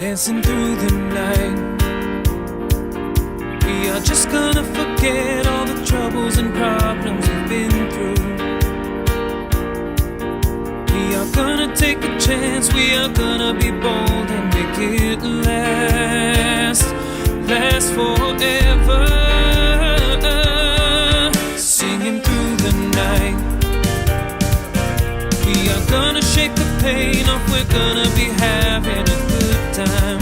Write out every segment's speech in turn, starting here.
dancing through the night. We are just gonna forget all the troubles and problems we've been through. We are gonna take a chance, we are gonna be bold and make it last forever. Singing through the night. We are gonna shake the pain off, we're gonna be having a good time.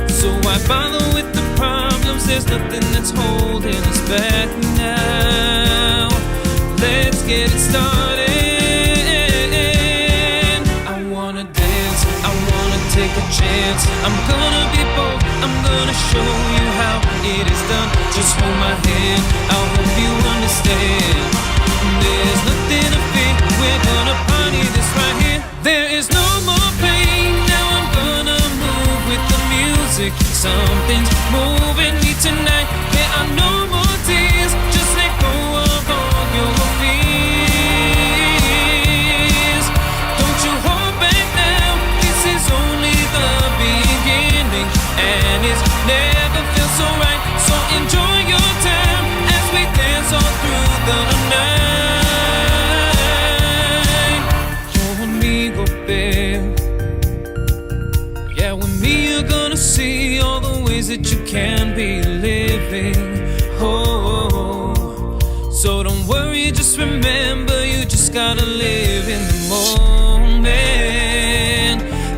So why bother with the problems, there's nothing that's holding us back now. Let's get it started. I wanna dance, I wanna take a chance. I'm gonna be bold, I'm gonna show you how it is done. Just hold my hand, I'll hope you understand. There's nothing to fear, we're gonna party this right here. There is no more pain, now I'm gonna move with the music. Something's moving me tonight. There are no more tears, just let go of all your fears. Don't you hold back now, this is only the beginning, and it's never felt so right. So enjoy your time as we dance all through the night. Oh, amigo, babe. Yeah, with me you're gonna see all the ways that you can be living. Oh, so don't worry, just remember you just gotta live in the moment.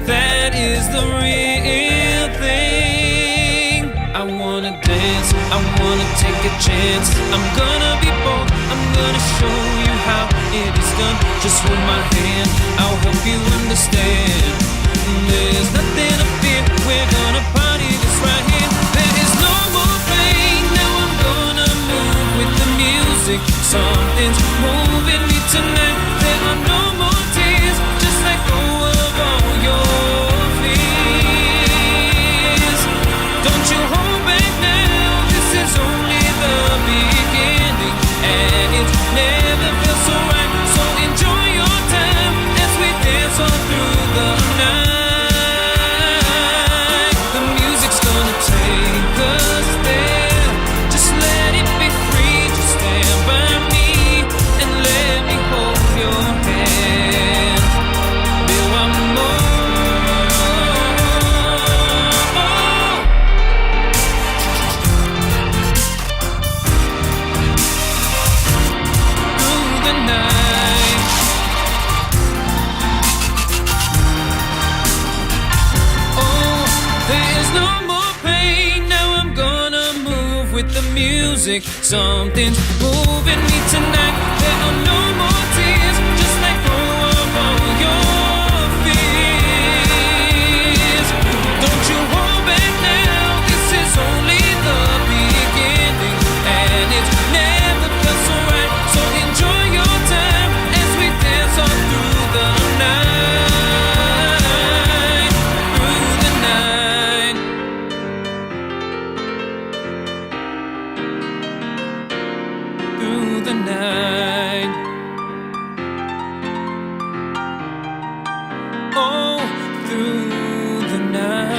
That is the real thing. I wanna dance, I wanna take a chance. I'm gonna be bold, I'm gonna show you how it is done. Just hold my hand, I'll hope you understand. There's nothing to fear, we're gonna party this right here. There is no more pain, now I'm gonna move with the music. Something's moving me tonight. There are no more tears, just let go of all your fears. Don't you hold back now, this is only the beginning, and it's never felt so right. So enjoy your time as we dance all through the night. Music, something's moving me tonight. There are no more tears, just let go of all your fears. Don't you hold back now, this is only the beginning, and it's never felt so right. So enjoy your time as we dance all through the night, through the night. Through the night. Oh, through the night.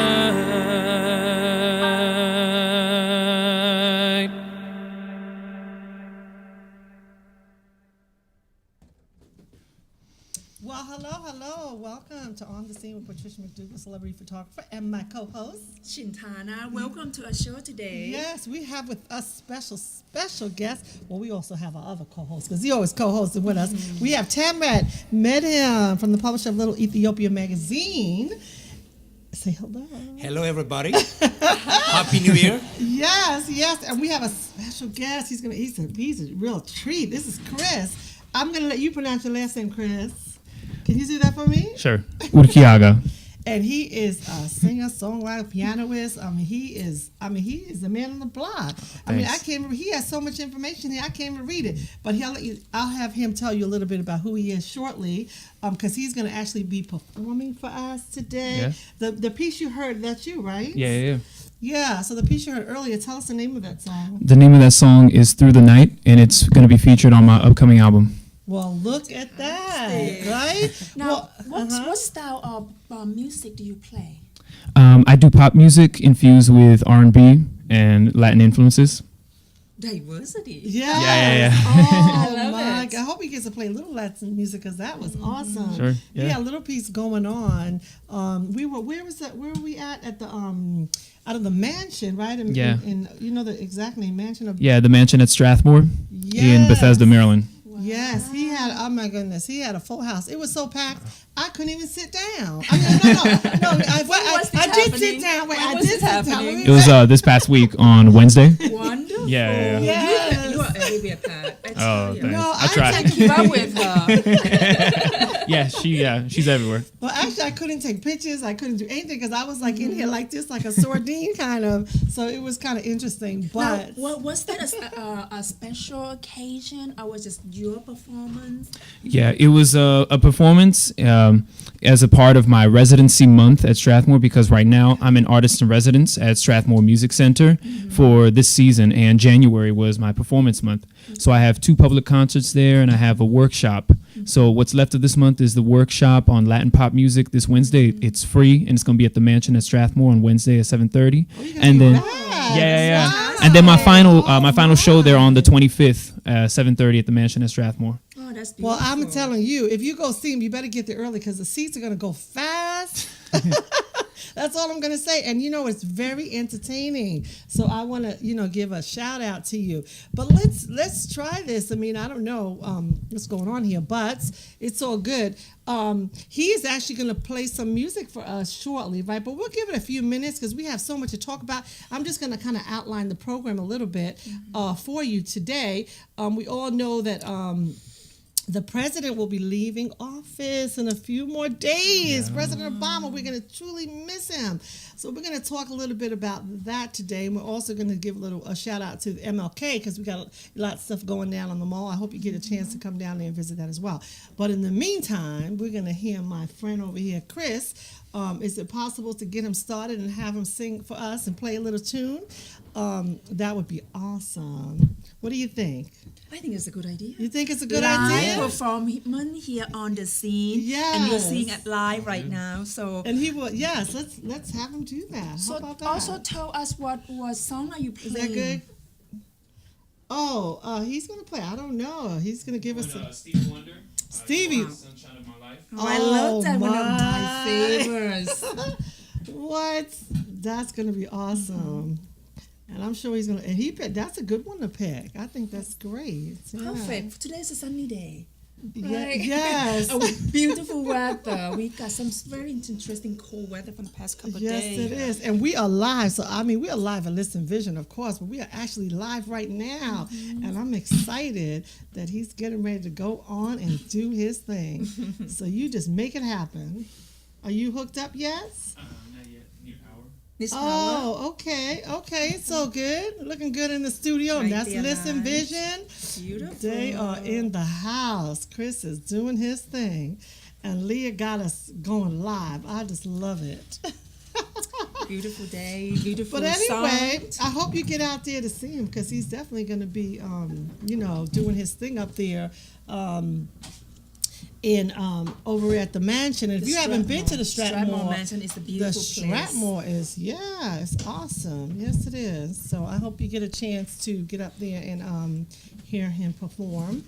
Well, hello. Welcome to On the Scene with Patricia McDougall, celebrity photographer, and my co-host, Shintana. Welcome to our show today. Yes, we have with us special guests. Well, we also have our other co-host, because he always co-hosted with us. We have Tamrat, Medhin, from the publisher of Little Ethiopia magazine. Say hello. Hello, everybody. Happy New Year. Yes, and we have a special guest. He's a real treat. This is Chris. I'm gonna let you pronounce your last name, Chris. Can you do that for me? Sure. Urquiaga. And he is a singer, songwriter, pianist. He is the man on the block. Thanks. He has so much information here, I can't even read it. But I'll have him tell you a little bit about who he is shortly, because he's going to actually be performing for us today. Yeah. The piece you heard, that's you, right? Yeah. Yeah, so the piece you heard earlier, tell us the name of that song. The name of that song is Through the Night, and it's going to be featured on my upcoming album. Well, look at that, right? Now, Well, what style of music do you play? I do pop music infused with R&B and Latin influences. Diversity. Yes. Yeah. Oh love my it. God! I hope he gets to play a little Latin music because that was awesome. Sure, yeah. He had a little piece going on. Where was that? Where were we at the out of the mansion, right? Yeah. In you know the exact name, mansion of. Yeah, the mansion at Strathmore in Yes. Bethesda, Maryland. Yes, he had. Oh my goodness, he had a full house. It was so packed, I couldn't even sit down. I mean, no. I did sit down. Wait, I did sit down. It was this past week on Wednesday. Wonderful. Yeah. Yes. You are Olivia Pat. I Oh, tell you. thanks. No, I tried. I keep up with her. She's everywhere. Well, actually, I couldn't take pictures. I couldn't do anything because I was like in here like this, like a sardine kind of. So it was kind of interesting. But Now, was that a special occasion or was just your performance? Yeah, it was a performance as a part of my residency month at Strathmore because right now I'm an artist in residence at Strathmore Music Center for this season, and January was my performance month. So I have 2 public concerts there, and I have a workshop. So what's left of this month is the workshop on Latin pop music this Wednesday. It's free, and it's going to be at the Mansion at Strathmore on Wednesday at 7:30. And then Wow. and then my final show there on the 25th, 7:30 at the Mansion at Strathmore. Oh, that's beautiful. well, I'm telling you, if you go see him, you better get there early because the seats are going to go fast. That's all I'm going to say. And, it's very entertaining. So I want to, give a shout out to you. But let's try this. I mean, I don't know what's going on here, but it's all good. He is actually going to play some music for us shortly, right? But we'll give it a few minutes because we have so much to talk about. I'm just going to kind of outline the program a little bit for you today. We all know that the president will be leaving office in a few more days. Yeah. President Obama, we're going to truly miss him. So we're going to talk a little bit about that today. And we're also going to give a shout out to the MLK because we got a lot of stuff going down on the mall. I hope you get a chance to come down there and visit that as well. But in the meantime, we're going to hear my friend over here, Chris. Is it possible to get him started and have him sing for us and play a little tune? That would be awesome. What do you think? I think it's a good idea. You think it's a good live idea? performance here on the scene. Yes. And you're seeing it live right now. So And he will. Yes, let's have him do that. so How about that? also tell us what song are you Is playing? that good? Oh, he's gonna play. I don't know. He's gonna give us a Stevie Wonder. Stevie. Sunshine of My Life. Oh, I love that. One of my. my favorites. What? That's gonna be awesome. And I'm sure he's gonna. And he picked. That's a good one to pick. I think that's great. Yeah. Perfect. Today's a sunny day. Yeah, Right? yes. Beautiful weather. We got some very interesting cold weather from the past couple of Yes, days. it is. And we are live. So, I mean, we are live at Listen Vision, of course, but we are actually live right now. And I'm excited that he's getting ready to go on and do his thing. So you just make it happen. Are you hooked up yet? Not yet. Need power. This power. Oh, okay. Okay, so good. Looking good in the studio. And Right that's there, Listen nice. Vision. Beautiful. They are in the house. Chris is doing his thing. And Leah got us going live. I just love it. Beautiful day. Beautiful But anyway, song. I hope you get out there to see him because he's definitely going to be, doing his thing up there in over at the mansion. And if you haven't been to the Strathmore Mansion is a beautiful the place. Strathmore is, it's awesome. Yes, it is. So I hope you get a chance to get up there and hear him perform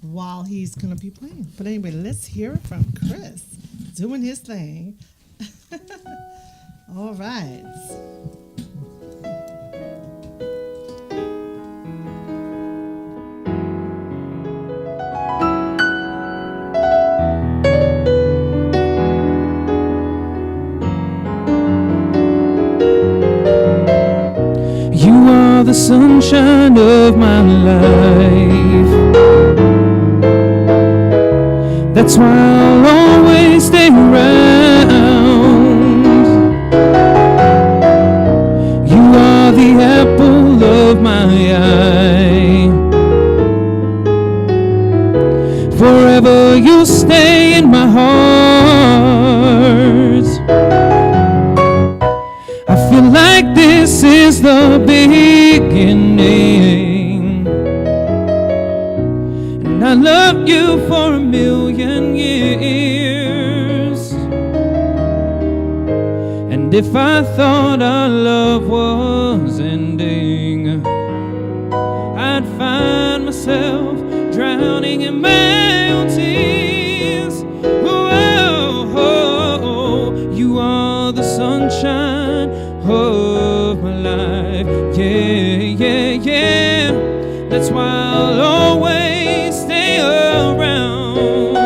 while he's going to be playing. But anyway, let's hear it from Chris doing his thing. All right. You are the sunshine of my life. That's why I'll always stay around. You are the apple of my eye. Forever you'll stay in my heart. I feel like this is the beginning. I love you for a million years. And if I thought our love was ending, I'd find myself drowning in my own tears. Oh, you are the sunshine of my life. Yeah. That's why I'll always stay around.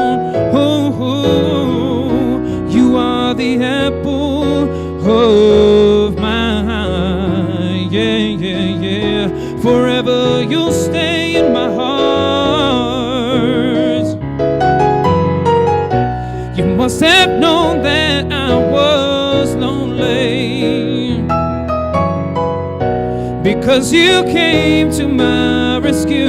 Oh, you are the apple of my eye. Yeah. Forever you'll stay in my heart. You must have known that I was lonely, because you came to my rescue.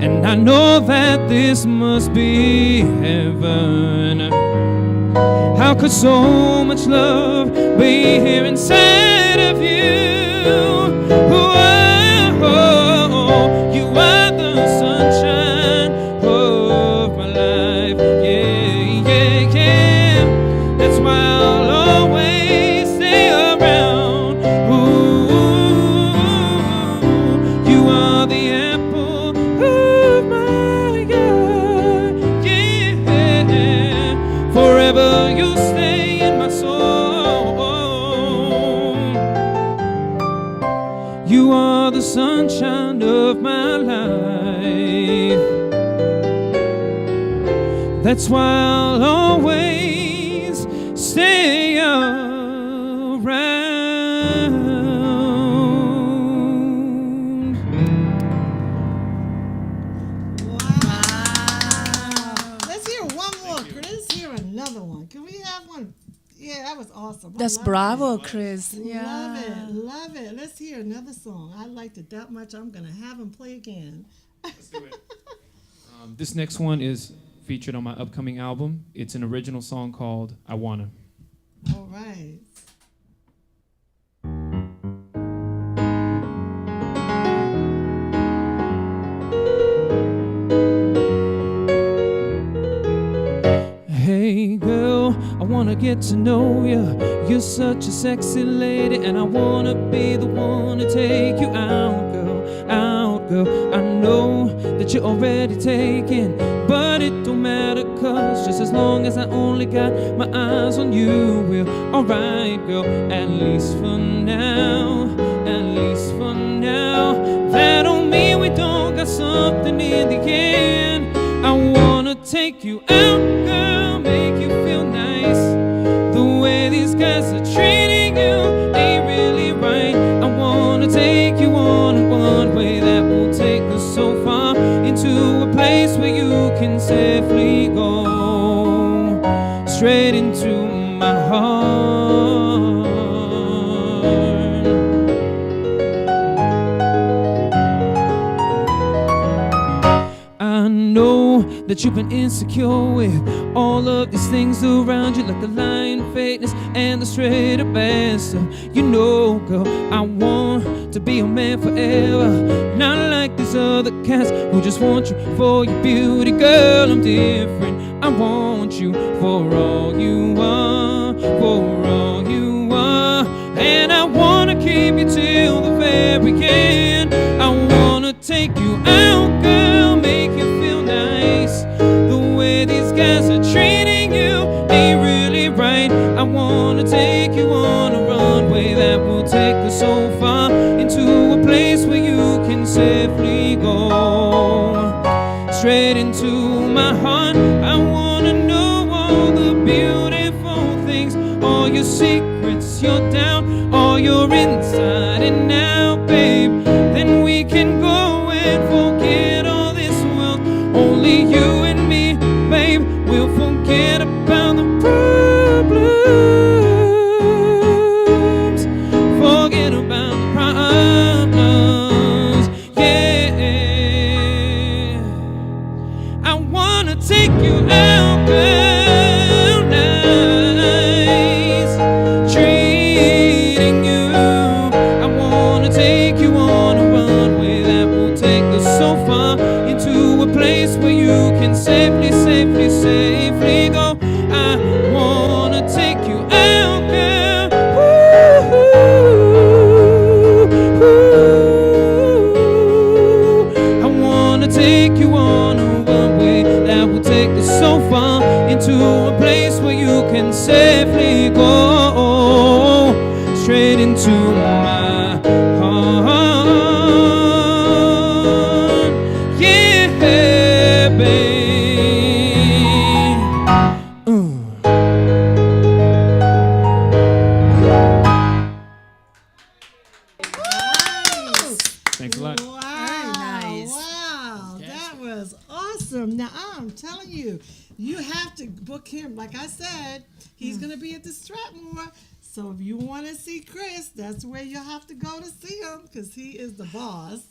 And I know that this must be heaven. How could so much love be here inside of you? Oh, you are the sunshine of my life. Yeah. That's why I'll always stay around. Ooh, you are the apple of my eye. Yeah, forever you'll stay in my soul. You are the sunshine of my life. That's why I'll always stay around. Wow. Let's hear one more. Let's hear another one. Can we have one? Yeah, that was awesome. I That's love bravo, it. Chris. Yeah. Love it. Let's hear another song. I liked it that much. I'm going to have him play again. Let's do it. This next one is featured on my upcoming album. It's an original song called I Wanna. All right. Hey girl, I wanna get to know you. You're such a sexy lady, and I wanna be the one to take you out, girl, out, girl. I know that you're already taken, but it don't matter, cause just as long as I only got my eyes on you, we're alright, girl, at least for now, at least for now. That don't mean we don't got something in the end. I wanna take you out, girl, make you feel nice. The way these guys are treating you ain't really right. I wanna take you on a one-way that will take us so far into a place where you can safely go straight into my heart. I know that you've been insecure with all of these things around you, like the lying fakeness and the straight up ass. So you know, girl, I want to be your man forever, not like these other cats who just want you for your beauty. Girl, I'm different. I want you for all you are, for all you are. And I wanna keep you till the very end. I wanna take you out, girl, make you feel nice. The way these guys are treating you ain't really right. I wanna take you on a runway that will take us so far into a place where you can safely go straight into my heart. I wanna know all the beautiful things, all your secrets, your doubt, all your inside and out, babe. Then we can go and forget all this world. Only you and me, babe. We'll forget about the problems. Forget about the problems. Yeah. I wanna take can safely, safely, safely go. I wanna take you out, girl. Ooh, I wanna take you on a one-way that will take us so far into a place where you can safely go straight into my heart. Yeah, babe. Thanks a lot. Wow. nice. Wow. That was awesome. Now, I'm telling you, you have to book him. Like I said, he's going to be at the Stratmore. So if you want to see Chris, that's where you'll have to go to see him because he is the boss.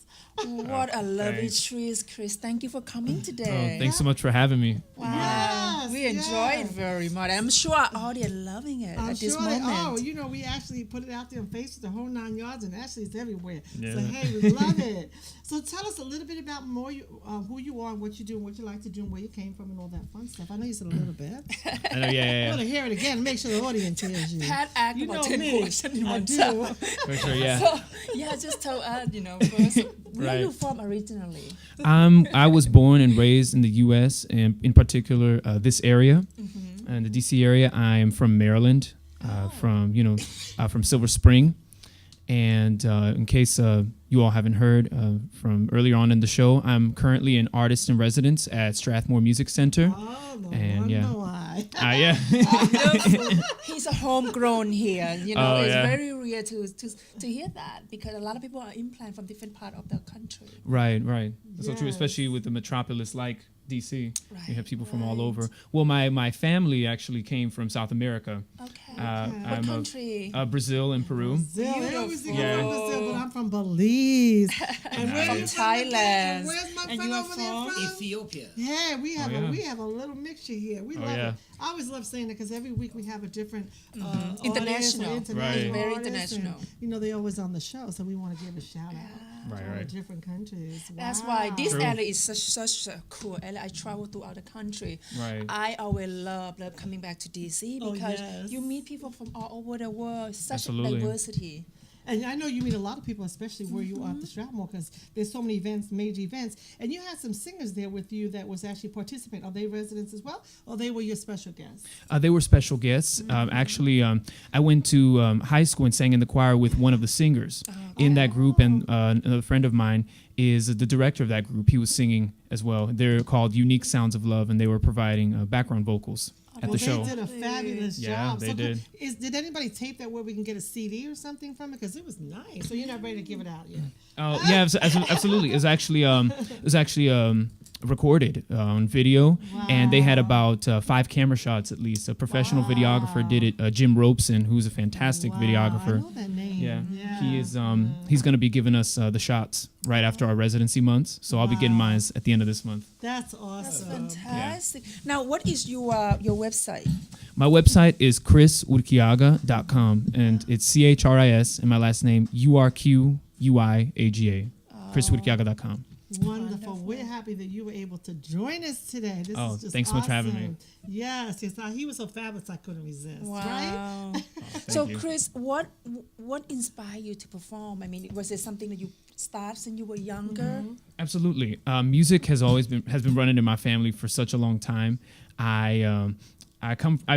What a lovely Thanks. trees, Chris. Thank you for coming Oh, today. thanks so much for having me. Wow. Yes, We enjoy it very much. I'm sure our audience loving it I'm at this sure moment. we actually put it out there on Facebook, the whole 9 yards, and actually it's everywhere. Yeah. So, hey, we love it. So tell us a little bit about who you are, and what you do, and what you like to do, and where you came from, and all that fun stuff. I know you said a little bit. I know, yeah. I want to hear it again and make sure the audience hears you. Pat act You about know 10 me. questions in I one do. time. For sure, yeah. So, yeah, just tell us, first, where are Right. you from originally? I was born and raised in the U.S. and in particular this area, in the D.C. area. I am from Maryland, from Silver Spring, and in case you all haven't heard from earlier on in the show, I'm currently an artist in residence at Strathmore Music Center. Oh, no And, wonder yeah. why. Yeah. He's a homegrown here. Oh, It's yeah. very rare to hear that because a lot of people are implant from different part of the country. Right. So true, Yes. especially with the metropolis like DC. Right, You have people from all right. over. Well, my family actually came from South America, Okay. I'm What country? Brazil and Peru. Brazil. I always think Yeah. I'm from Brazil, but I'm from Belize. And where From you Thailand. And where's my And friend you are over there from? from? Ethiopia. Yeah, we have yeah. a little mixture here. We Oh, love yeah. it. I always love saying that because every week we have a different International. audience, Right. Very artist, international. and, they're always on the show, so we want to give a shout out to all the Right. different countries. That's why this True. area is such a cool area. I travel throughout the country. Right. I always love coming back to DC Oh, because yes. you meet people from all over the world. Such Absolutely. diversity. And I know you meet a lot of people, especially where you are at the Stratmore, because there's so many events, major events. And you had some singers there with you that was actually participating. Are they residents as well, or they were your special guests? They were special guests. Actually, I went to high school and sang in the choir with one of the singers in that group, and another friend of mine is the director of that group. He was singing as well. They're called Unique Sounds of Love, and they were providing background vocals at the show. They did a fabulous Yeah, job. they So did. Did anybody tape that where we can get a CD or something from it? Because it was nice. So you're not ready to give it out yet. Oh yeah, absolutely. It was actually recorded on video, and they had about 5 camera shots at least. A professional videographer did it. Jim Robeson, who's a fantastic Wow, videographer. I know that name. Yeah, he is. He's going to be giving us the shots right after our residency months. So I'll be getting mine at the end of this month. That's awesome. Fantastic. Now, what is your website? My website is chrisurquiaga.com, and it's CHRIS, and my last name URQUIAGA. chrisurquiaga.com. Wonderful. We're happy that you were able to join us today. This Oh, is just thanks so much for having me. awesome. Yes. He was so fabulous I couldn't resist. Right? Wow. So, Chris, what inspired you to perform? I mean, was it something that you started since you were younger? Absolutely. Music has been running in my family for such a long time. I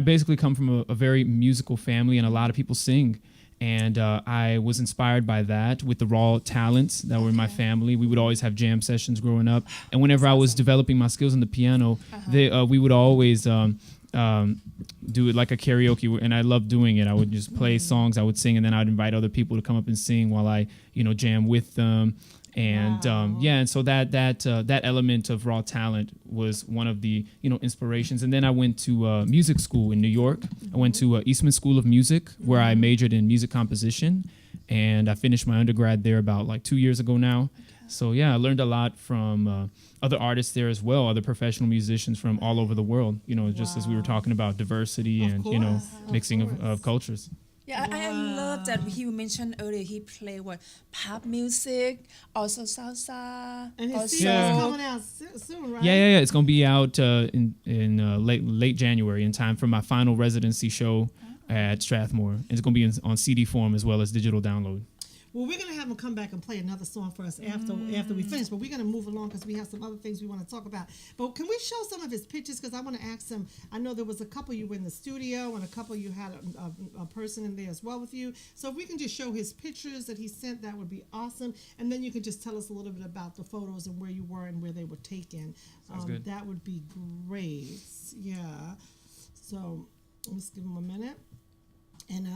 basically come from a very musical family, and a lot of people sing. And I was inspired by that with the raw talents that were in my family. We would always have jam sessions growing up. And whenever I was developing my skills on the piano, we would always do it like a karaoke. And I loved doing it. I would just play songs I would sing, and then I would invite other people to come up and sing while I, jam with them. And and so that element of raw talent was one of the inspirations. And then I went to music school in New York. I went to Eastman School of Music, where I majored in music composition, and I finished my undergrad there about 2 years ago now. So yeah, I learned a lot from other artists there as well, other professional musicians from all over the world. Just as we were talking about diversity and mixing of cultures. Yeah, I love that he mentioned earlier he played what pop music, also salsa, And his also CD is coming out soon, right? Yeah. It's gonna be out in late January in time for my final residency show at Strathmore. It's gonna be on CD form as well as digital download. Well, we're going to have him come back and play another song for us after we finish, but we're going to move along because we have some other things we want to talk about. But can we show some of his pictures? Because I want to ask him, I know there was a couple you were in the studio and a couple you had a person in there as well with you. So if we can just show his pictures that he sent, that would be awesome. And then you can just tell us a little bit about the photos and where you were and where they were taken. Sounds good. That would be great. Yeah. So let's give him a minute. And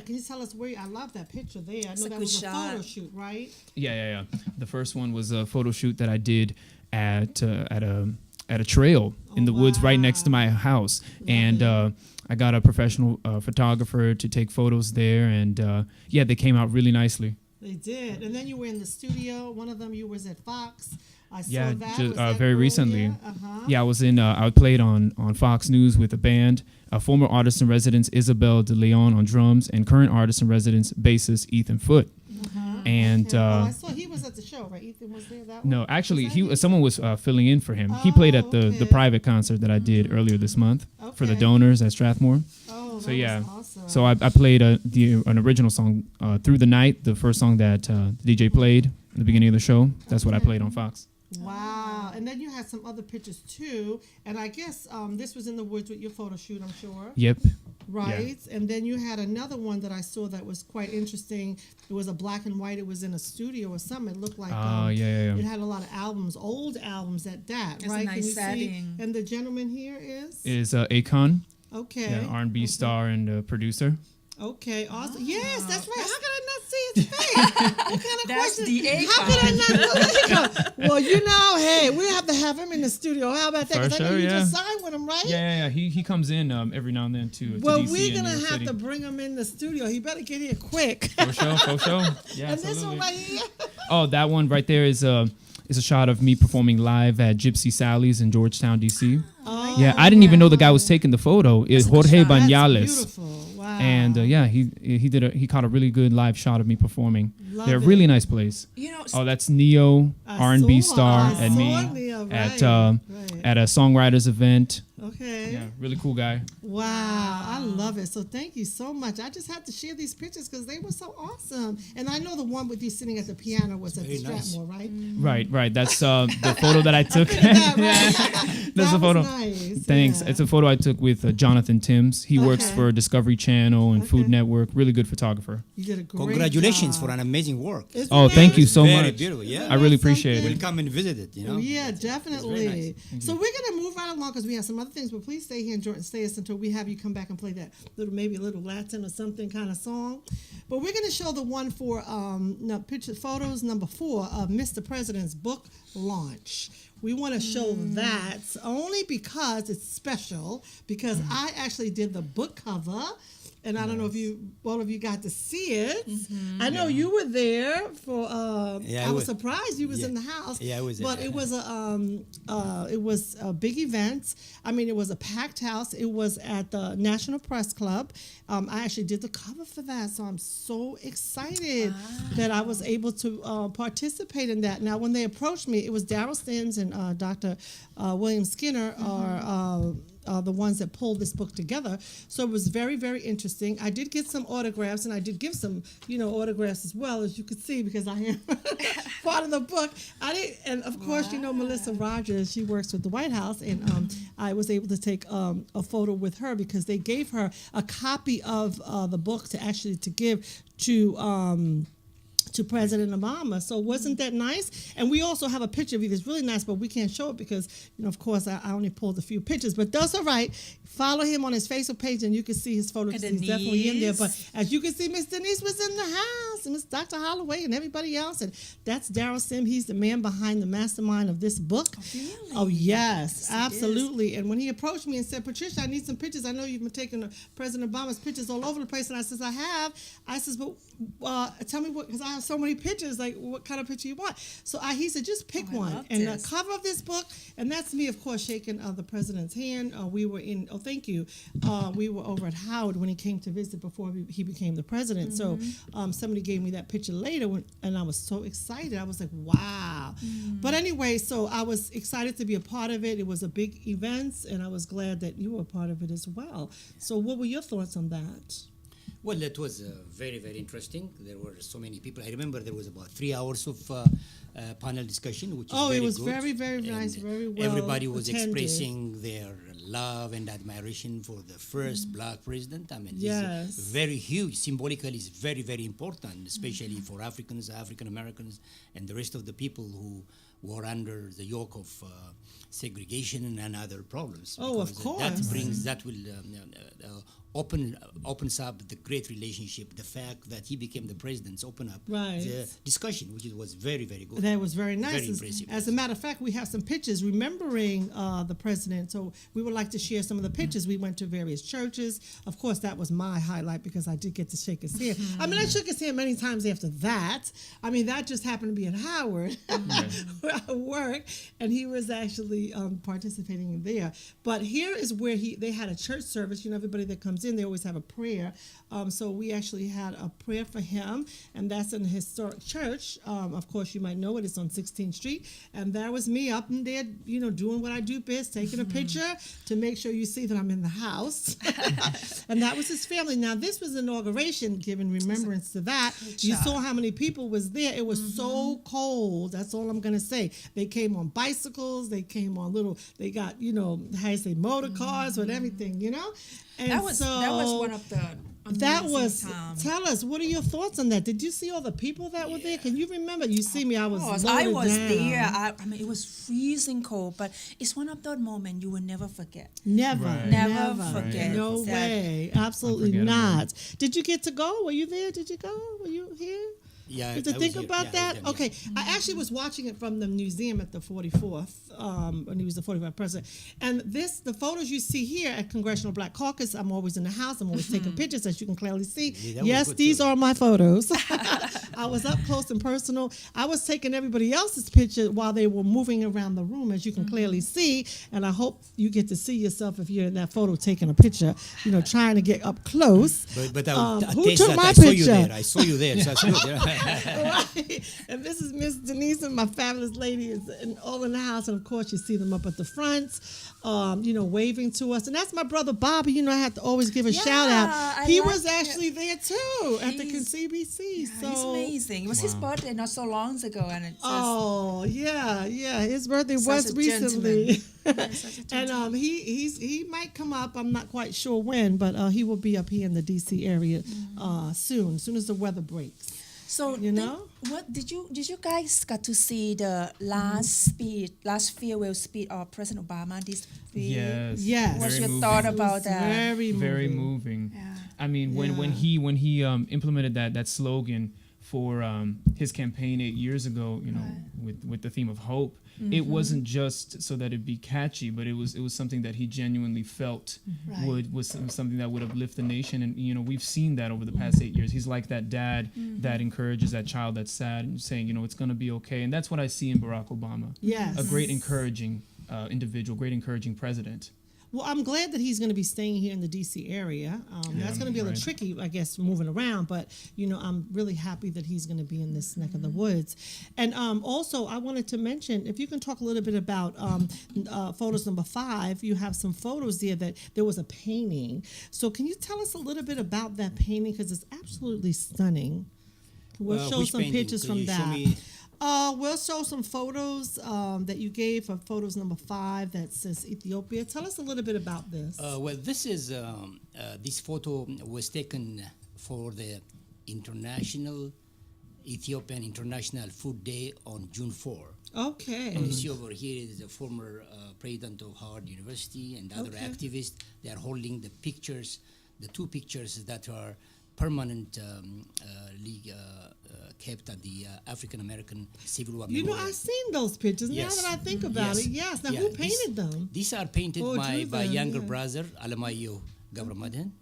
can you tell us where? I love that picture there. I know that was a photo shoot, right? Yeah. The first one was a photo shoot that I did at a trail in the woods right next to my house, and I got a professional photographer to take photos there, and they came out really nicely. They did. And then you were in the studio. One of them you was at Fox. I saw Yeah, that. just, Was that very cool? recently. Yeah. Uh-huh. Yeah, I was in. I played on Fox News with a band. Former artist in residence Isabel De Leon on drums, and current artist in residence bassist Ethan Foote. And Okay. I saw he was at the show, right? Ethan was there. That no, one? actually, Was that him? someone was filling in for him. He played at the okay. private concert that I did earlier this month for the Okay. donors at Strathmore. Oh, So that yeah, was awesome. so I played an original song, "Through the Night," the first song that the DJ played at the beginning of the show. That's what I played on Fox. Wow. And then you had some other pictures too. And I guess this was in the woods with your photo shoot, I'm sure. Yep. Right. And then you had another one that I saw that was quite interesting. It was a black and white. It was in a studio or something. It looked like Yeah. it had a lot of albums, old albums at that, It's a right? nice Can you see? setting. And the gentleman here is? Is Akon, Okay. R&B star and producer. Okay, awesome. Yes, that's right. How could I not see his face? What kind of That's question? the How could I not know that? Well, hey, we have to have him in the studio. How about that? For Because I know sure, you yeah. just signed with him, right? Yeah. He comes in every now and then to Well, DC we're and gonna New York have City. to bring him in the studio. He better get here quick. For sure. Yeah, And this absolutely. one right here. Oh, that one right there is a shot of me performing live at Gypsy Sally's in Georgetown, DC. Oh, Yeah, I didn't even know the guy was taking the photo. It's Jorge that's Bañales. beautiful. Wow. And he caught a really good live shot of me performing. Love They're a it. really nice place. You know, Oh, that's Neo, R&B star, I and me saw Neo, at right. at a songwriters event. Okay. Yeah, really cool guy. Wow, I love it. So thank you so much. I just had to share these pictures because they were so awesome. And I know the one with you sitting at the piano was at the Very nice. Strathmore, right? Right. That's the photo that I took. That's That's the photo. Nice. Thanks. Yeah. It's a photo I took with Jonathan Timms. He works Okay. for Discovery Channel and Food Okay. Network. Really good photographer. You did a great Congratulations job. for an amazing work. Isn't Oh, it? thank you so Very much. beautiful, yeah. I really appreciate We'll it. come and visit it, Yeah, It's definitely. very So we're gonna move right along because we have some other things. But please stay here and stay us until we have you come back and play that maybe a little Latin or something kind of song. But we're gonna show the one for photos number 4 of Mr. President's book launch. We want to show that only because it's special. Because I actually did the book cover. And I don't know if all of you got to see it. I know you were there for. Yeah, I was surprised you was in the house. Yeah, I was there. But it was a big event. I mean, it was a packed house. It was at the National Press Club. I actually did the cover for that, so I'm so excited that I was able to participate in that. Now, when they approached me, it was Daryl Sims and Dr. William Skinner are the ones that pulled this book together. So it was very, very interesting. I did get some autographs, and I did give some, autographs as well, as you could see, because I am part of the book. And of course, Melissa Rogers, she works with the White House, and I was able to take a photo with her because they gave her a copy of the book to give to President Obama. So wasn't that nice? And we also have a picture of you that's really nice, but we can't show it because, of course, I only pulled a few pictures. But that's all right. Follow him on his Facebook page, and you can see his photos. He's definitely in there. But as you can see, Miss Denise was in the house, and Miss Dr. Holloway, and everybody else. And that's Daryl Sim. He's the man behind the mastermind of this book. Oh, really? Oh, yes, absolutely. And when he approached me and said, Patricia, I need some pictures. I know you've been taking President Obama's pictures all over the place. And I says, I have. I says, but tell me what, because I have so many pictures. Like, what kind of picture you want? So he said, just pick I one. love And this. the cover of this book, and that's me, of course, shaking the president's hand. We were in, thank you. We were over at Howard when he came to visit before he became the president. So somebody gave me that picture later, and I was so excited. I was like, wow. But anyway, so I was excited to be a part of it. It was a big event, and I was glad that you were a part of it as well. So what were your thoughts on that? Well, that was very, very interesting. There were so many people. I remember there was about 3 hours of panel discussion, which is very it was good. very, very And nice, very well everybody was attended. expressing their love and admiration for the first black president. I mean, Yes. it's very huge. Symbolically, it's very, very important, especially for Africans, African Americans, and the rest of the people who were under the yoke of segregation and other problems. Oh, of Because course. that will opens up the great relationship. The fact that he became the president opened up Right. the discussion, which was very, very good. That was very nice. Very impressive. As a matter of fact, we have some pictures remembering the president. So we would like to share some of the pictures. We went to various churches. Of course, that was my highlight because I did get to shake his hand. I mean, I shook his hand many times after that. I mean, that just happened to be at Howard where I work, and he was actually participating there. But here is where they had a church service. You know, everybody that comes in, they always have a prayer. So we actually had a prayer for him, and that's in a historic church. Of course, you might know it. It's on 16th Street, and that was me up in there, you know, doing what I do best, taking a picture to make sure you see that I'm in the house. And that was his family. Now, this was inauguration, giving remembrance to that. You saw how many people was there. It was so cold. That's all I'm gonna say. They came on bicycles. They came on they got, you know, how you say, motor cars with everything, you know. And That was one of the amazing times. Tell us, what are your thoughts on that? Did you see all the people that were there? Can you remember? You see me, I was Of course, loaded I was down. there. I mean, it was freezing cold, but it's one of those moments you will never forget. Never, Right. Never forget No that. way, absolutely Unforgettable. not. Did you get to go? Were you there? Did you go? Were you here? Yeah, Did you I think was here. about Yeah, I that? was there, Okay, I actually was watching it from the museum at the 44th, when he was the 45th president. And the photos you see here at Congressional Black Caucus, I'm always in the house. I'm always taking pictures, as you can clearly see. Yeah, that was Yes, good these too. are my photos. I was up close and personal. I was taking everybody else's picture while they were moving around the room, as you can clearly see. And I hope you get to see yourself if you're in that photo taking a picture, you know, trying to get up close. But I Who taste took that my I saw you picture? there. I saw you there. So that's good. Right. And this is Miss Denise and my fabulous lady is all in the house. And of course, you see them up at the front, you know, waving to us. And that's my brother Bobby. You know, I have to always give a shout out. I He like was it. actually there too at the He's- CBC. Yeah, it's amazing. It was his birthday not so long ago, and it's just, Oh yeah. His birthday Such was a recently, Yeah, such a and he might come up. I'm not quite sure when, but he will be up here in the DC area soon. As soon as the weather breaks. so you know? what did you guys got to see the last farewell speech of President Obama this week? Yes. Yes. What's Very your moving. thought It was about that? Very moving. moving. Yeah. I mean, when he implemented that slogan for his campaign 8 years ago, you know, with the theme of hope, it wasn't just so that it'd be catchy, but it was something that he genuinely felt Right. was something that would uplift the nation. And you know, we've seen that over the past 8 years. He's like that dad that encourages that child that's sad and saying, you know, it's going to be okay. And that's what I see in Barack Obama. Yes. A great encouraging individual, great encouraging president. Well, I'm glad that he's going to be staying here in the D.C. area. That's going to be a little right. tricky, I guess, moving around. But, you know, I'm really happy that he's going to be in this neck of the woods. And also, I wanted to mention, if you can talk a little bit about photos number 5, you have some photos there that there was a painting. So can you tell us a little bit about that painting? Because it's absolutely stunning. We'll show Which some painting? pictures Could from you show that. me? We'll show some photos that you gave for photos number 5 that says Ethiopia. Tell us a little bit about this. Well, this photo was taken for the Ethiopian International Food Day on June 4. Okay. And you see over here is the former president of Howard University and other Okay. activists. They are holding the pictures, the 2 pictures that are permanent kept at the African American Civil War You know, Memorial. I've seen those pictures. Yes. Now that I think about Yes. it, yes. Now, Yeah, who these- painted them? These are painted Oh, by Juven, younger yeah. brother Alamayo Gabra Medhin.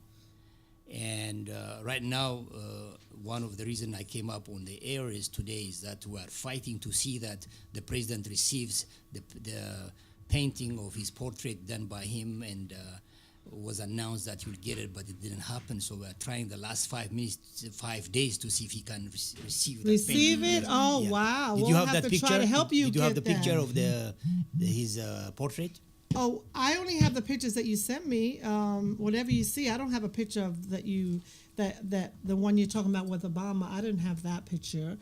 And right now, one of the reasons I came up on the air is today is that we are fighting to see that the president receives the painting of his portrait done by him, and was announced that he will get it, but it didn't happen. So we are trying the last 5 days to see if he can receive that Receive painting. it? Oh, wow. Did We'll you have have that to picture? try to help you Did you have the get picture that. of his portrait? Oh, I only have the pictures that you sent me. Whatever you see, I don't have a picture of that the one you're talking about with Obama. I didn't have that picture.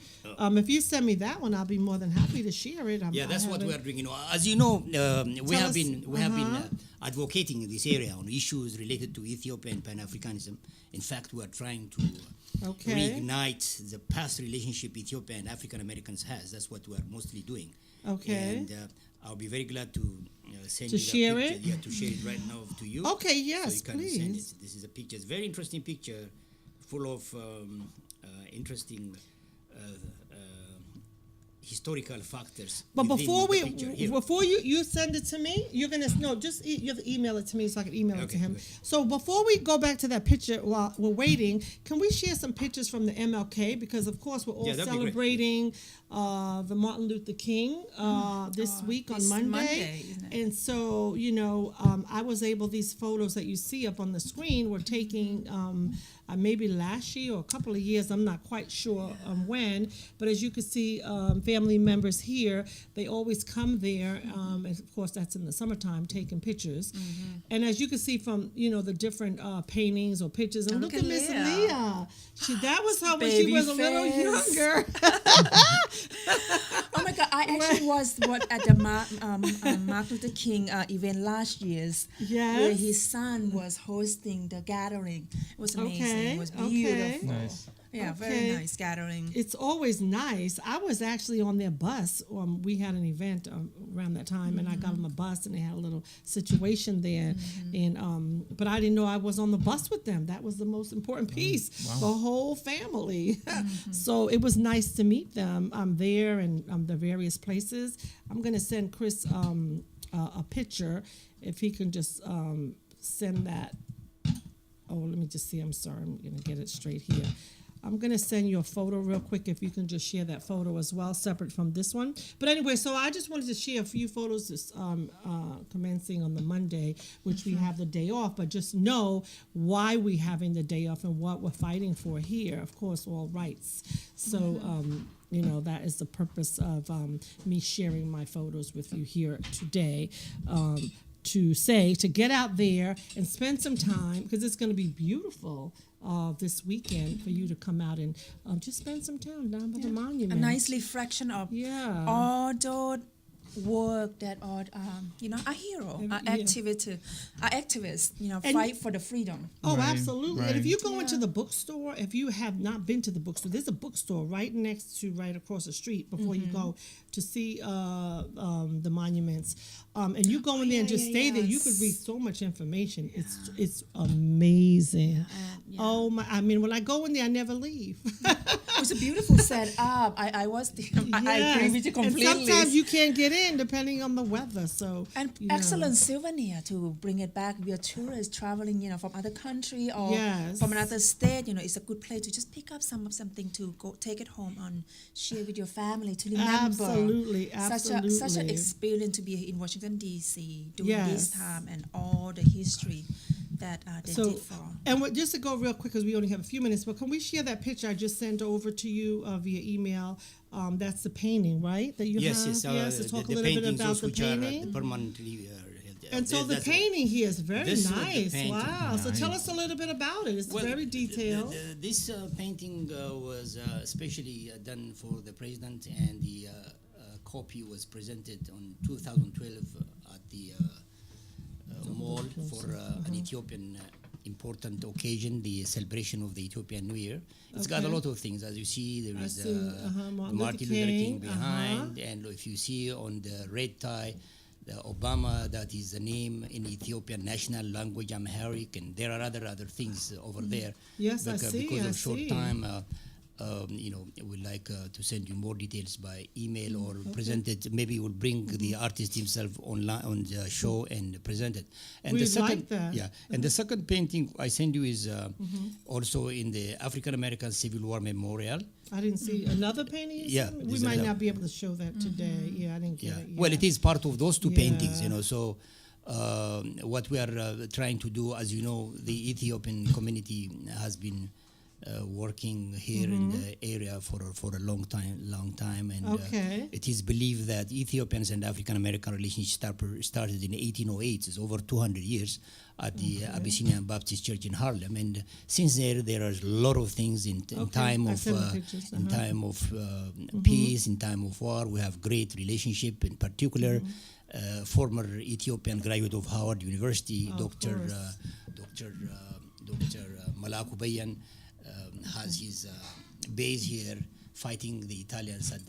If you send me that one, I'll be more than happy to share it. Yeah, that's what we haven't- are doing. As you know, we have us- been advocating in this area on issues related to Ethiopia and Pan-Africanism. In fact, we are trying to Okay. reignite the past relationship Ethiopia and African Americans has. That's what we are mostly doing. Okay. And I'll be very glad to send To you the share picture. it? Yeah, to share it right now to you. Okay, So yes, you can send please. it. This is a picture. It's a very interesting picture, full of interesting historical factors. But within before the picture. Here. you send it to me, you're gonna you have to email it to me so I can email it to Okay, him. good. So before we go back to that picture while we're waiting, can we share some pictures from the MLK, because of course we're all Yeah, that'd be great. celebrating the Martin Luther King this week on this Monday. Monday, isn't it? And so I was able, these photos that you see up on the screen were taken maybe last year or a couple of years, I'm not quite sure when, but as you can see, family members here, they always come there, and of course that's in the summertime, taking pictures. And as you can see from the different paintings or pictures, and Oh, look look at at Miss Leah. Leah. That was her when she Baby was a little face. younger. Oh my God! I actually was at the Martin Luther King event last year's, Yes. where his son was hosting the gathering. It was amazing. Okay, It was okay. beautiful. Nice. Yeah, very Okay. nice gathering. It's always nice. I was actually on their bus. We had an event around that time, and I got on the bus, and they had a little situation there. And but I didn't know I was on the bus with them. That was the most important piece. The whole family. So it was nice to meet them. I'm there and the various places. I'm gonna send Chris a picture if he can just send that. Oh, let me just see. I'm sorry. I'm gonna get it straight here. I'm going to send you a photo real quick if you can just share that photo as well, separate from this one. But anyway, so I just wanted to share a few photos this, commencing on the Monday, which we have the day off, but just know why we're having the day off and what we're fighting for here. Of course, all rights. So, that is the purpose of me sharing my photos with you here today. To get out there and spend some time, because it's going to be beautiful this weekend for you to come out and just spend some time down by the A monument. nice reflection of Yeah. all the work that our hero, our activists, And- fight for the freedom. Oh, Right, absolutely. And if right. you go into the bookstore, if you have not been to the bookstore, there's a bookstore right across the street before you go to see the monuments. And you go in there and just stay there. You could read so much information. It's amazing. Oh my! I mean, when I go in there, I never leave. It was a beautiful setup. I agree with you completely. And sometimes you can't get in depending on the weather. So And excellent souvenir to bring it back. We are tourists traveling, from other country or Yes. from another state. It's a good place to just pick up something to go take it home and share with your family to remember. Absolutely, Such an absolutely. experience to be in Washington D.C. during Yes. this time and all the history that they did for. And just to go real quick, because we only have a few minutes, but can we share that picture I just sent over to you via email? That's the painting, right? That you Yes, have. yes. So talk The a little bit paintings about also the which are painting. permanently And so the that's- painting here is very This is the nice. painting. Wow. So tell Nice. us a little bit about it. It's Well, very detailed. This painting was especially done for the president, and the copy was presented on 2012 at the mall for an Ethiopian important occasion, the celebration of the Ethiopian New Year. It's got a Okay. lot of things. As you see, there I is see, Martin Martin Luther Luther King, King behind, and if you see on the red tie, the Obama, that is the name in Ethiopian national language, Amharic, and there are other things over there. Yes, I see, Because I of short see. time, we'd like to send you more details by email or present it. Maybe we'll bring the artist himself online on the show and present it. And We'd the second, like that. yeah, and the second painting I send you is also in the African American Civil War Memorial. I didn't see another painting. You Yeah, sent me? We there's might another. not be able to show that today. Yeah, I didn't get it. Well, yet. it is part of those two paintings, Yeah. So what we are trying to do, as you know, the Ethiopian community has been working here in the area for a long time, and Okay. it is believed that Ethiopians and African American relations started in 1808. It's over 200 years at the Abyssinian Baptist Church in Harlem, and since there are a lot of things in time I of sent the pictures, in time of peace, in time of war. We have great relationship. In particular, former Ethiopian graduate of Howard University, Dr. Malaku Bayan, has his base here fighting the Italians at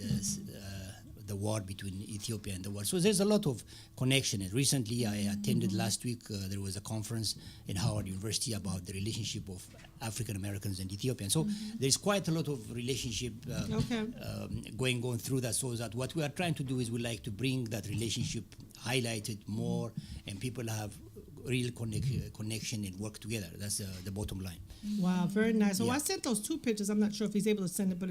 the war between Ethiopia and the world. So there's a lot of connection. And recently, I attended last week, there was a conference in Howard University about the relationship of African Americans and Ethiopians. So there's quite a lot of relationship going on through that. So that what we are trying to do is we like to bring that relationship, highlight it more, and people have real connection and work together. That's the bottom line. Wow, very nice. So Yeah. I sent those two pictures. I'm not sure if he's able to send it, but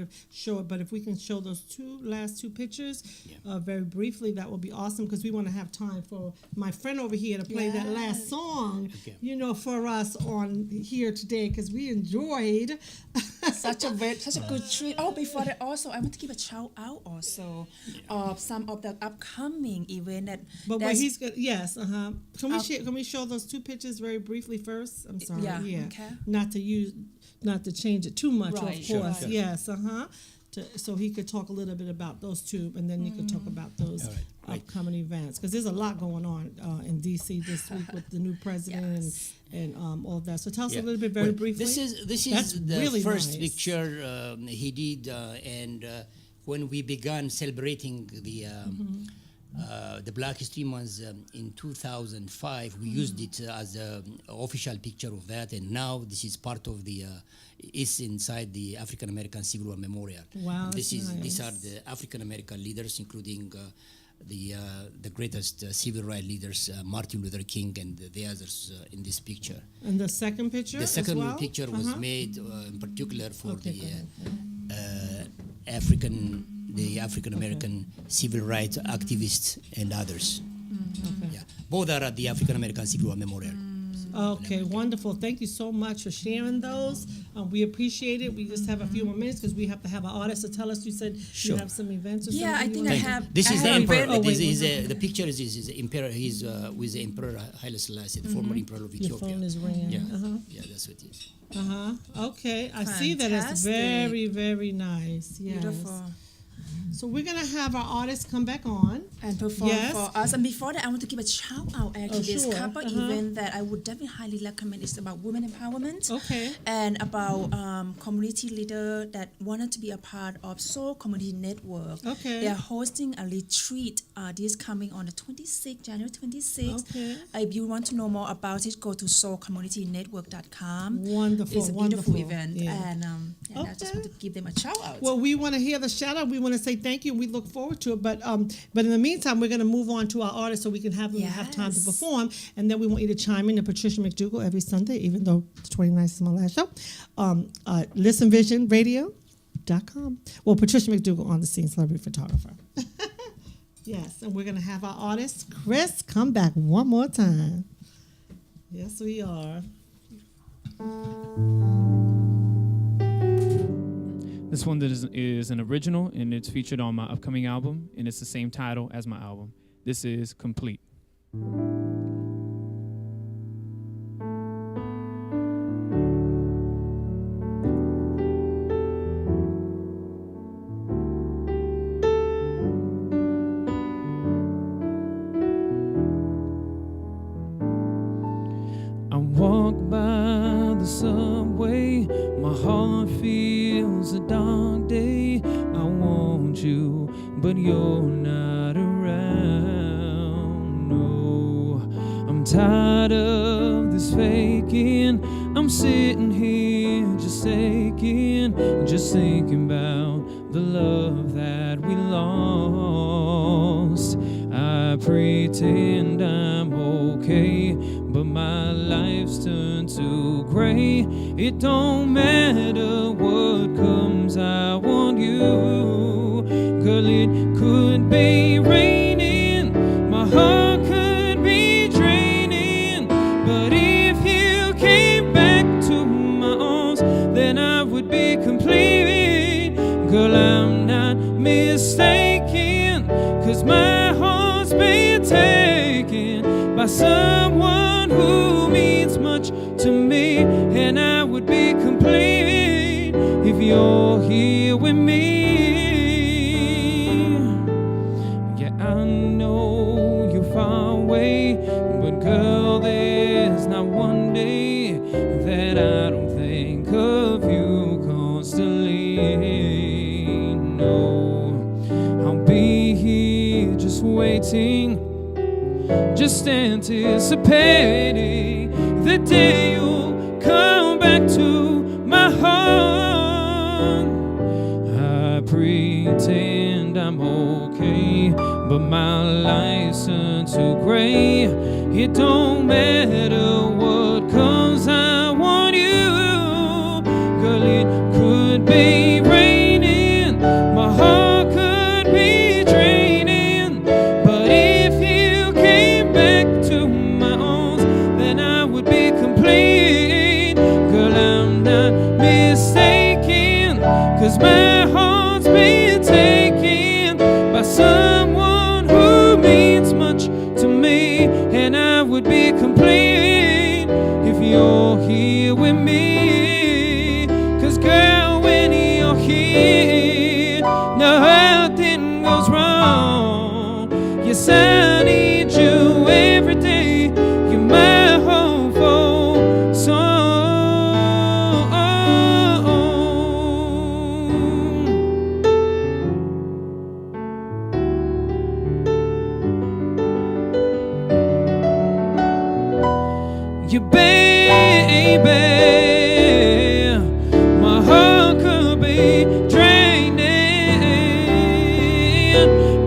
if we can show those last two pictures very briefly, that would be awesome, because we want to have time for my friend over here to play that last song, Okay. for us on here today, because we enjoyed. Such a good treat. Oh, before that, also I want to give a shout out also of some of the upcoming event that. But what that's- he's good, yes, Can we show those two pictures very briefly first? I'm sorry, Yeah, okay. Not to change it too much, Right, of course. sure, right. Yes, so he could talk a little bit about those two, and then you could talk about those All right, right. upcoming events, because there's a lot going on in D.C. this week with the new president and all that. So tell us a little bit very Well, briefly. This is That's the really first nice. picture he did, and when we began celebrating the Black History Month in 2005, we used it as an official picture of that, and now this is part of the. Is inside the African American Civil War Memorial. Wow, These that's are the African American leaders, including the greatest civil rights leaders, Martin Luther King and the others in this picture. And the second picture. The second as well? picture was made in particular for Okay, the go ahead. African American civil rights activists and others. Yeah, both are at the African American Civil War Memorial. Okay, wonderful. Thank you so much for sharing those. We appreciate it. We just have a few more minutes because we have to have an artist to tell us. You said you Sure. have some events or Yeah, I something. think you I wanna- have. This is I the have emperor. event- The picture is the emperor. He's with the emperor Haile Selassie, the former emperor of Your Ethiopia. phone is ringing. Yeah, yeah, that's what it is. Okay, I see that. It's Fantastic. very, very nice. Yes. Beautiful. So we're gonna have our artists come back on. And perform Yes. for us. And before that, I want to give a shout out. Actually, there's sure. a couple event that I would definitely highly recommend. It's about women empowerment. Okay. And about community leader that wanted to be a part of Soul Community Network. Okay. They are hosting a retreat. This coming on the 26th, January 26th. Okay. If you want to know more about it, go to soulcommunitynetwork.com. Wonderful, It's a beautiful wonderful. event, Yeah. and I just Okay. want to give them a shout out. Well, we want to hear the shout out. We want to say thank you. We look forward to it. But in the meantime, we're going to move on to our artists so we can have them have time to Yes. perform. And then we want you to chime in to Patricia McDougall every Sunday, even though the 29th is my last show. Listen Vision Radio.com. Well, Patricia McDougall on the scene, celebrity photographer. Yes, and we're going to have our artist, Chris, come back one more time. Yes, we are. This one is an original, and it's featured on my upcoming album, and it's the same title as my album. This is Complete. I walk by the subway, my heart feels a dark day. I want you, but you're not around. No, I'm tired of this faking. I'm sitting here just taking breaking just thinking about the love that we lost. I pretend I'm okay, but my life's turned to gray. It don't matter what comes, I want you. Girl, it could be raining, my heart could be draining, but if you came back to my arms, then I would be complete. Girl, I'm not mistaken, 'cause my heart's been taken by someone who means much to me, and I would be complete if you're here with me. Yeah, I know you're far away, but girl, there's not one day that I don't think of you constantly. No, I'll be here just waiting, just anticipating the day you'll come back to my heart. I pretend I'm okay, but my life's turned to gray. It don't matter what comes, I want you. Girl, it could be raining, my heart could be draining, but if you came back to my arms, then I would be complete. Girl, I'm not mistaken, 'cause my heart's been taken by someone who means much to me, and I would be complete if you're here with me. 'Cause girl, when you're here, nothing goes wrong. Yes, I need you every day. You're my hopeful song. You baby, my heart could be draining.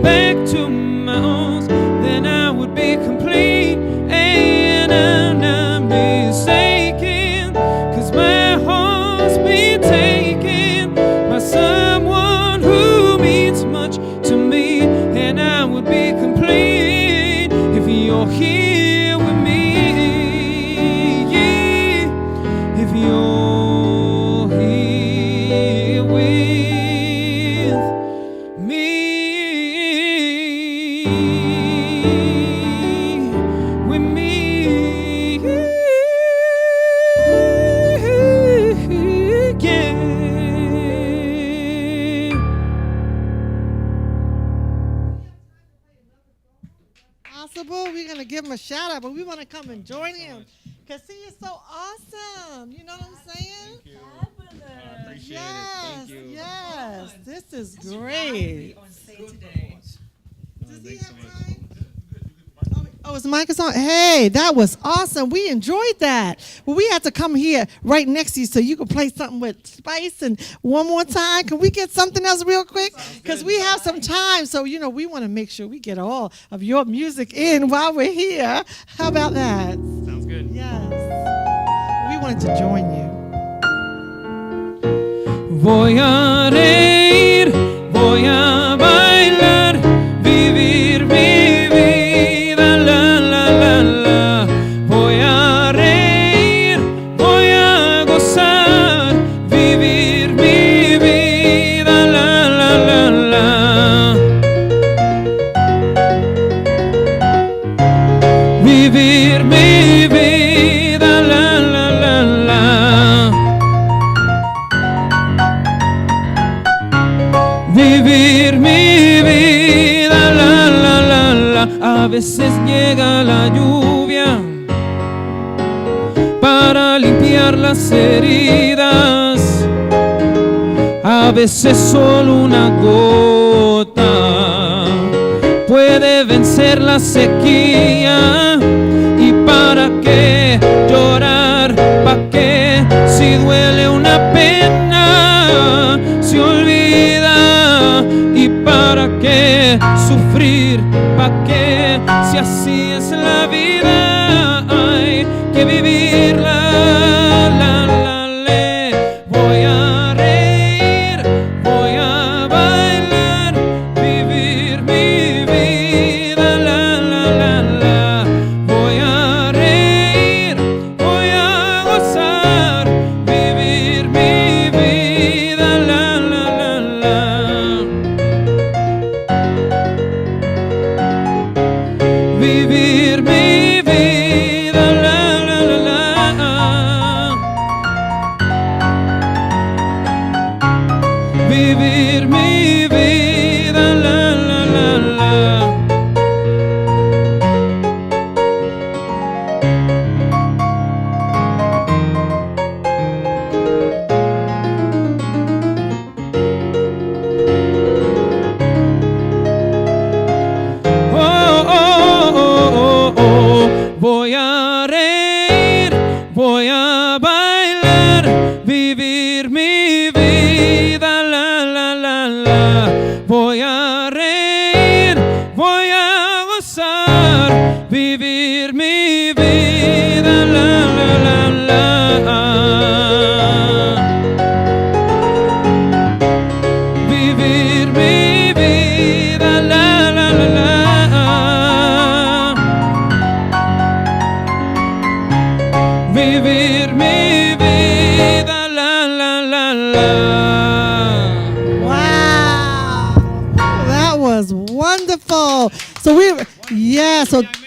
Back to my arms, then I would be complete, and I'm not mistaken, 'cause my heart's been taken by someone who means much to me, and I would be complete if you're here with me. Yeah, if you're here with me, with me, yeah. Possible. We're going to give him a shout out, but we want to come and join him because he is so awesome. You know what I'm saying? Appreciate Yes, yes. This is great. Does he have time? Oh, his mic is on. Hey, that was awesome. We enjoyed that. Well, we had to come here right next to you so you could play something with Spice. And one more time, can we get something else real quick? Because we have some time. So, you know, we want to make sure we get all of your music in while we're here. How about that? Sounds good. Yes. We wanted to join you. Voy a reír, voy a bailar, vivir mi vida, la la la la. Voy a reír, voy a gozar, vivir mi vida, la la la la. Vivir mi vida, la la la la. Vivir mi vida, la la la la. A veces llega la lluvia para limpiar las heridas, a veces solo una gota puede vencer la sequía. ¿Y para qué llorar? ¿Para qué si duele una pena? qué sufrir? ¿Pa' qué? Si así es la vida, hay que vivirla. Voy a reír, voy a bailar, vivir mi vida. Voy a reír, voy a gozar, vivir mi vida. Vivir mi vida. Vivir mi vida. Voy a reír, voy a bailar, vivir mi vida. Voy a reír, voy a gozar, vivir mi vida. Vivir mi vida. Vivir mi vida. Wow, that was wonderful. So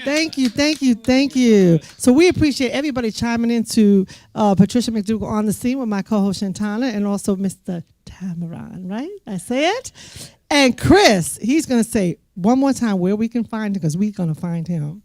thank you. So we appreciate everybody chiming into Patricia McDougall on the scene with my co-host Shantana and also Mr. Tamrat, right? I say it. And Chris, he's going to say one more time where we can find him because we're going to find him.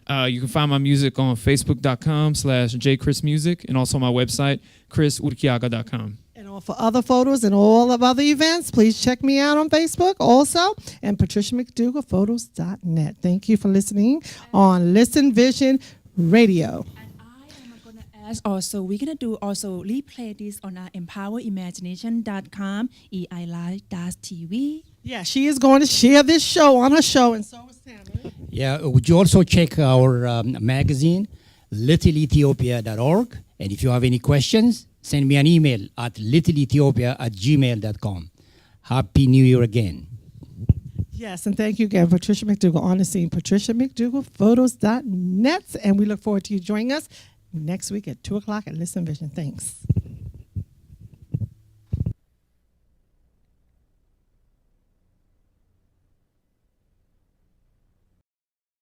You can find my music on facebook.com/jchrismusic and also my website, chrisurquiaga.com. And for other photos and all of other events, please check me out on Facebook also and patriciamcdougallphotos.net. Thank you for listening on Listen Vision Radio. And I am going to ask also, we're going to do also replay this on our empowerimagination.com, EI-Live-TV. Yeah, she is going to share this show on her show, and so is Tamara. Yeah, would you also check our magazine, littleethiopia.org? And if you have any questions, send me an email at littleethiopia@gmail.com. Happy New Year again. Yes, and thank you again, Patricia McDougall on the scene, patriciamcdougallphotos.net. And we look forward to you joining us next week at 2 o'clock at Listen Vision. Thanks.